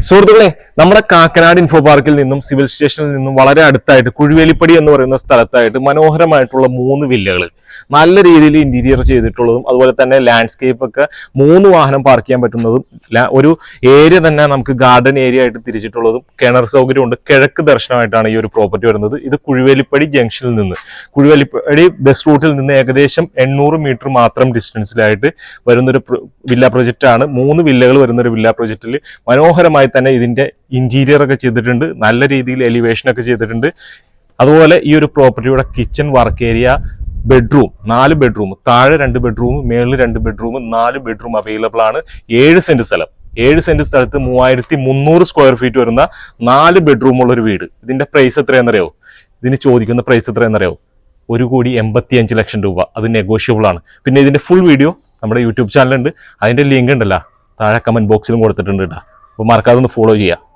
സുഹൃത്തുക്കളെ, നമ്മുടെ കാക്കനാട് ഇൻഫോ പാർക്കിൽ നിന്നും സിവിൽ സ്റ്റേഷനിൽ നിന്നും വളരെ അടുത്തായിട്ട് കുഴുവേലിപ്പടി എന്ന് പറയുന്ന സ്ഥലത്തായിട്ട് മനോഹരമായിട്ടുള്ള 3 വില്ലകൾ നല്ല രീതിയിൽ ഇന്റീരിയർ ചെയ്തിട്ടുള്ളതും അതുപോലെ തന്നെ ലാൻഡ്സ്കേപ്പ് ഒക്കെ 3 വാഹനം പാർക്ക് ചെയ്യാൻ പറ്റുന്നതും ഒരു ഏരിയ തന്നെ നമുക്ക് ഗാർഡൻ ഏരിയ ആയിട്ട് തിരിച്ചിട്ടുള്ളതും കിണർ സൗകര്യമുണ്ട്. കിഴക്ക് ദർശനമായിട്ടാണ് ഈ ഒരു പ്രോപ്പർട്ടി വരുന്നത്. ഇത് കുഴുവേലിപ്പടി ജംഗ്ഷനിൽ നിന്ന് കുഴുവേലിപ്പടി ബസ് റൂട്ടിൽ നിന്ന് ഏകദേശം 800 മീറ്റർ മാത്രം ഡിസ്റ്റൻസിലായിട്ട് വരുന്നൊരു വില്ല പ്രൊജക്റ്റ് ആണ്. 3 വില്ലകൾ വരുന്നൊരു വില്ല പ്രൊജക്റ്റിൽ മനോഹരമായി തന്നെ ഇതിന്റെ ഇന്റീരിയർ ഒക്കെ ചെയ്തിട്ടുണ്ട്. നല്ല രീതിയിൽ എലിവേഷൻ ഒക്കെ ചെയ്തിട്ടുണ്ട്. അതുപോലെ ഈ ഒരു പ്രോപ്പർട്ടിയുടെ kitchen work area, bedroom 4 bedroom, താഴെ 2 ബെഡ്റൂം, മേളിൽ 2 ബെഡ്റൂം, 4 ബെഡ്റൂം അവൈലബിൾ ആണ്. 7 സെന്റ് സ്ഥലം, 7 സെന്റ് സ്ഥലത്ത് 3300 സ്ക്വയർ ഫീറ്റ് വരുന്ന 4 ബെഡ്റൂം ഉള്ള ഒരു വീട്. ഇതിന്റെ പ്രൈസ് എത്രയാണെന്നറിയോ? ഇതിന് ചോദിക്കുന്ന പ്രൈസ് എത്രയാണെന്നറിയോ? 1,85,00,000 രൂപ. അത് നെഗോഷ്യബിൾ ആണ്. പിന്നെ ഇതിന്റെ ഫുൾ വീഡിയോ നമ്മുടെ യൂട്യൂബ് ചാനലുണ്ട്. അതിന്റെ ലിങ്ക് ഉണ്ടല്ലോ താഴെ കമന്റ് ബോക്സിലും കൊടുത്തിട്ടുണ്ട് കേട്ടോ. അപ്പോൾ മറക്കാതെ ഒന്ന് ഫോളോ ചെയ്യുക.